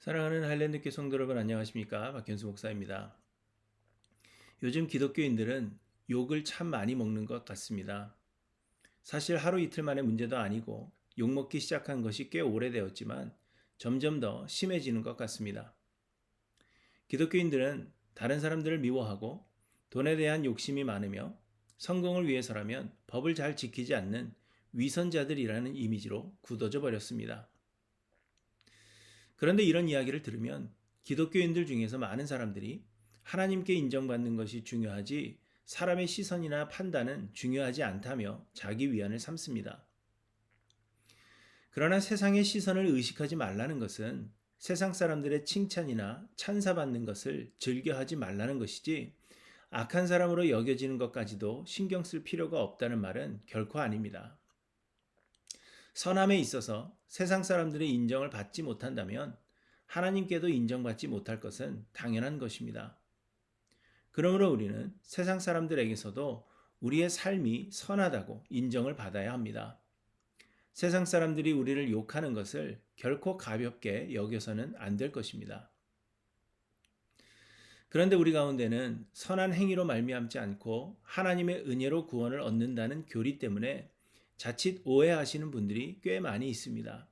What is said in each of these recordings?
사랑하는 하일랜드교 성도 여러분 안녕하십니까? 박현수 목사입니다. 요즘 기독교인들은 욕을 참 많이 먹는 것 같습니다. 사실 하루 이틀 만의 문제도 아니고 욕 먹기 시작한 것이 꽤 오래되었지만 점점 더 심해지는 것 같습니다. 기독교인들은 다른 사람들을 미워하고 돈에 대한 욕심이 많으며 성공을 위해서라면 법을 잘 지키지 않는 위선자들이라는 이미지로 굳어져 버렸습니다. 그런데 이런 이야기를 들으면 기독교인들 중에서 많은 사람들이 하나님께 인정받는 것이 중요하지 사람의 시선이나 판단은 중요하지 않다며 자기 위안을 삼습니다. 그러나 세상의 시선을 의식하지 말라는 것은 세상 사람들의 칭찬이나 찬사받는 것을 즐겨하지 말라는 것이지 악한 사람으로 여겨지는 것까지도 신경 쓸 필요가 없다는 말은 결코 아닙니다. 선함에 있어서 세상 사람들의 인정을 받지 못한다면 하나님께도 인정받지 못할 것은 당연한 것입니다. 그러므로 우리는 세상 사람들에게서도 우리의 삶이 선하다고 인정을 받아야 합니다. 세상 사람들이 우리를 욕하는 것을 결코 가볍게 여겨서는 안 될 것입니다. 그런데 우리 가운데는 선한 행위로 말미암지 않고 하나님의 은혜로 구원을 얻는다는 교리 때문에 자칫 오해하시는 분들이 꽤 많이 있습니다.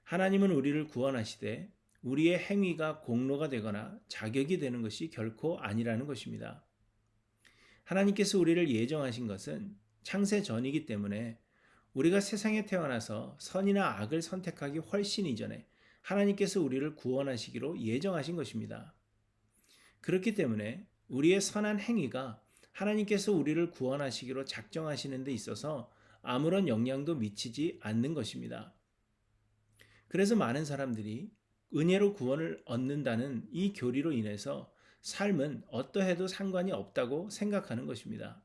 하나님은 우리를 구원하시되 우리의 행위가 공로가 되거나 자격이 되는 것이 결코 아니라는 것입니다. 하나님께서 우리를 예정하신 것은 창세 전이기 때문에 우리가 세상에 태어나서 선이나 악을 선택하기 훨씬 이전에 하나님께서 우리를 구원하시기로 예정하신 것입니다. 그렇기 때문에 우리의 선한 행위가 하나님께서 우리를 구원하시기로 작정하시는 데 있어서 아무런 영향도 미치지 않는 것입니다. 그래서 많은 사람들이 은혜로 구원을 얻는다는 이 교리로 인해서 삶은 어떠해도 상관이 없다고 생각하는 것입니다.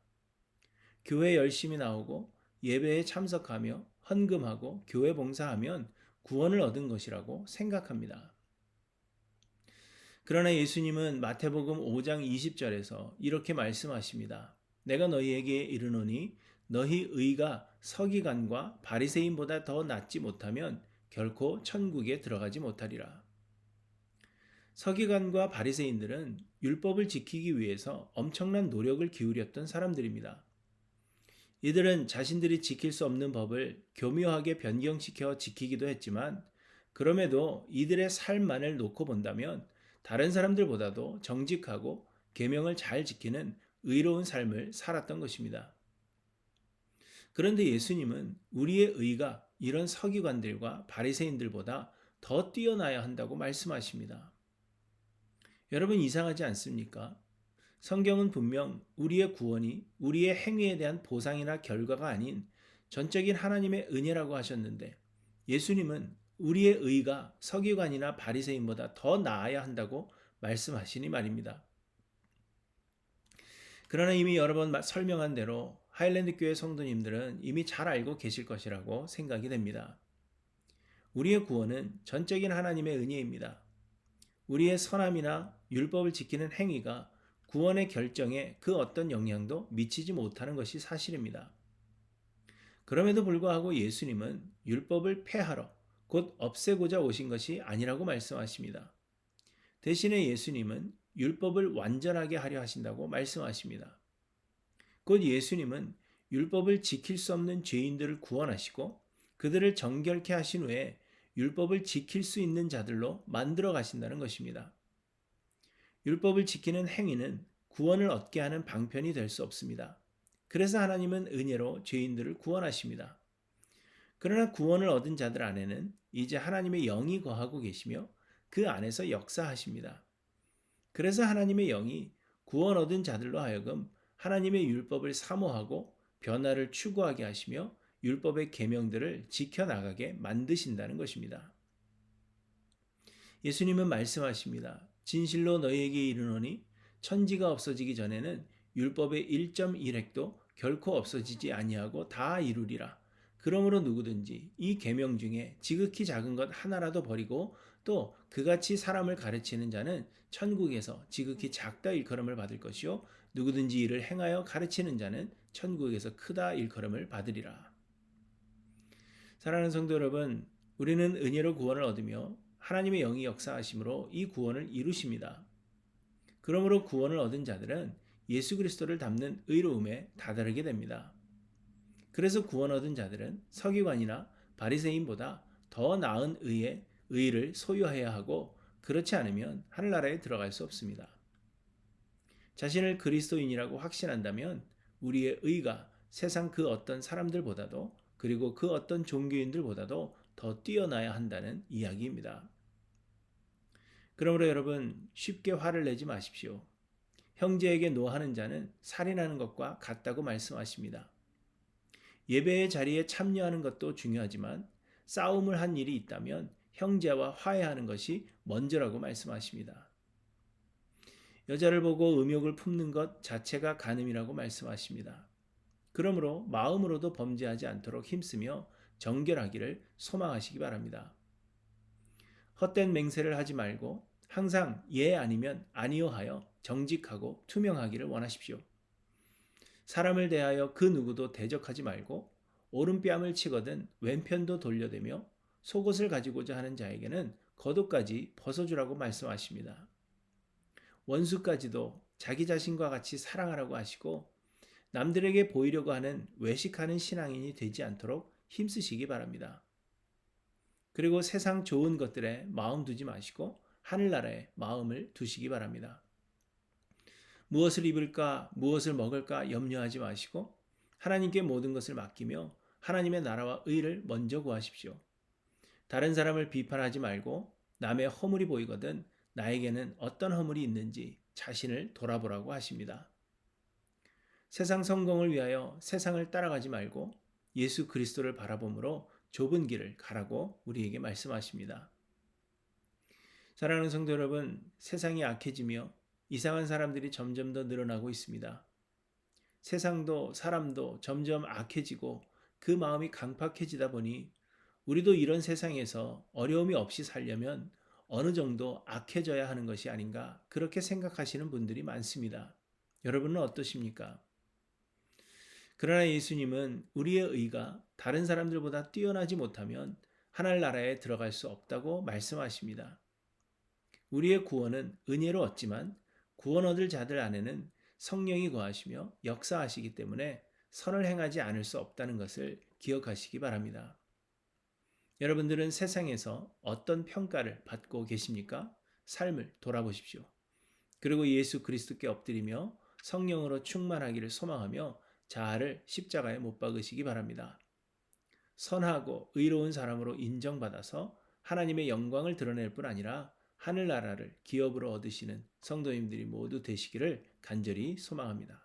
교회 열심히 나오고 예배에 참석하며 헌금하고 교회 봉사하면 구원을 얻은 것이라고 생각합니다. 그러나 예수님은 마태복음 5장 20절에서 이렇게 말씀하십니다. 내가 너희에게 이르노니 너희 의가 서기관과 바리새인보다 더 낫지 못하면 결코 천국에 들어가지 못하리라. 서기관과 바리새인들은 율법을 지키기 위해서 엄청난 노력을 기울였던 사람들입니다. 이들은 자신들이 지킬 수 없는 법을 교묘하게 변경시켜 지키기도 했지만 그럼에도 이들의 삶만을 놓고 본다면 다른 사람들보다도 정직하고 계명을 잘 지키는 의로운 삶을 살았던 것입니다. 그런데 예수님은 우리의 의가 이런 서기관들과 바리새인들보다 더 뛰어나야 한다고 말씀하십니다. 여러분 이상하지 않습니까? 성경은 분명 우리의 구원이 우리의 행위에 대한 보상이나 결과가 아닌 전적인 하나님의 은혜라고 하셨는데 예수님은 우리의 의가 서기관이나 바리새인보다 더 나아야 한다고 말씀하시니 말입니다. 그러나 이미 여러 번 설명한 대로 하일랜드 교회 성도님들은 이미 잘 알고 계실 것이라고 생각이 됩니다. 우리의 구원은 전적인 하나님의 은혜입니다. 우리의 선함이나 율법을 지키는 행위가 구원의 결정에 그 어떤 영향도 미치지 못하는 것이 사실입니다. 그럼에도 불구하고 예수님은 율법을 폐하러 곧 없애고자 오신 것이 아니라고 말씀하십니다. 대신에 예수님은 율법을 완전하게 하려 하신다고 말씀하십니다. 곧 예수님은 율법을 지킬 수 없는 죄인들을 구원하시고 그들을 정결케 하신 후에 율법을 지킬 수 있는 자들로 만들어 가신다는 것입니다. 율법을 지키는 행위는 구원을 얻게 하는 방편이 될 수 없습니다. 그래서 하나님은 은혜로 죄인들을 구원하십니다. 그러나 구원을 얻은 자들 안에는 이제 하나님의 영이 거하고 계시며 그 안에서 역사하십니다. 그래서 하나님의 영이 구원 얻은 자들로 하여금 하나님의 율법을 사모하고 변화를 추구하게 하시며 율법의 계명들을 지켜나가게 만드신다는 것입니다. 예수님은 말씀하십니다. 진실로 너희에게 이르노니 천지가 없어지기 전에는 율법의 1.1획도 결코 없어지지 아니하고 다 이루리라. 그러므로 누구든지 이 계명 중에 지극히 작은 것 하나라도 버리고 또 그같이 사람을 가르치는 자는 천국에서 지극히 작다 일컬음을 받을 것이요 누구든지 이를 행하여 가르치는 자는 천국에서 크다 일컬음을 받으리라. 사랑하는 성도 여러분, 우리는 은혜로 구원을 얻으며 하나님의 영이 역사하심으로 이 구원을 이루십니다. 그러므로 구원을 얻은 자들은 예수 그리스도를 닮는 의로움에 다다르게 됩니다. 그래서 구원 얻은 자들은 서기관이나 바리새인보다 더 나은 의를 소유해야 하고 그렇지 않으면 하늘나라에 들어갈 수 없습니다. 자신을 그리스도인이라고 확신한다면 우리의 의가 세상 그 어떤 사람들보다도 그리고 그 어떤 종교인들보다도 더 뛰어나야 한다는 이야기입니다. 그러므로 여러분 쉽게 화를 내지 마십시오. 형제에게 노하는 자는 살인하는 것과 같다고 말씀하십니다. 예배의 자리에 참여하는 것도 중요하지만 싸움을 한 일이 있다면 형제와 화해하는 것이 먼저라고 말씀하십니다. 여자를 보고 음욕을 품는 것 자체가 간음이라고 말씀하십니다. 그러므로 마음으로도 범죄하지 않도록 힘쓰며 정결하기를 소망하시기 바랍니다. 헛된 맹세를 하지 말고 항상 예 아니면 아니요 하여 정직하고 투명하기를 원하십시오. 사람을 대하여 그 누구도 대적하지 말고 오른뺨을 치거든 왼편도 돌려대며 속옷을 가지고자 하는 자에게는 겉옷까지 벗어주라고 말씀하십니다. 원수까지도 자기 자신과 같이 사랑하라고 하시고 남들에게 보이려고 하는 외식하는 신앙인이 되지 않도록 힘쓰시기 바랍니다. 그리고 세상 좋은 것들에 마음 두지 마시고 하늘나라에 마음을 두시기 바랍니다. 무엇을 입을까, 무엇을 먹을까 염려하지 마시고 하나님께 모든 것을 맡기며 하나님의 나라와 의를 먼저 구하십시오. 다른 사람을 비판하지 말고 남의 허물이 보이거든 나에게는 어떤 허물이 있는지 자신을 돌아보라고 하십니다. 세상 성공을 위하여 세상을 따라가지 말고 예수 그리스도를 바라봄으로 좁은 길을 가라고 우리에게 말씀하십니다. 사랑하는 성도 여러분, 세상이 악해지며 이상한 사람들이 점점 더 늘어나고 있습니다. 세상도 사람도 점점 악해지고 그 마음이 강팍해지다 보니 우리도 이런 세상에서 어려움이 없이 살려면 어느 정도 악해져야 하는 것이 아닌가 그렇게 생각하시는 분들이 많습니다. 여러분은 어떠십니까? 그러나 예수님은 우리의 의가 다른 사람들보다 뛰어나지 못하면 하늘나라에 들어갈 수 없다고 말씀하십니다. 우리의 구원은 은혜로 얻지만 구원 얻을 자들 안에는 성령이 거하시며 역사하시기 때문에 선을 행하지 않을 수 없다는 것을 기억하시기 바랍니다. 여러분들은 세상에서 어떤 평가를 받고 계십니까? 삶을 돌아보십시오. 그리고 예수 그리스도께 엎드리며 성령으로 충만하기를 소망하며 자아를 십자가에 못 박으시기 바랍니다. 선하고 의로운 사람으로 인정받아서 하나님의 영광을 드러낼 뿐 아니라 하늘나라를 기업으로 얻으시는 성도님들이 모두 되시기를 간절히 소망합니다.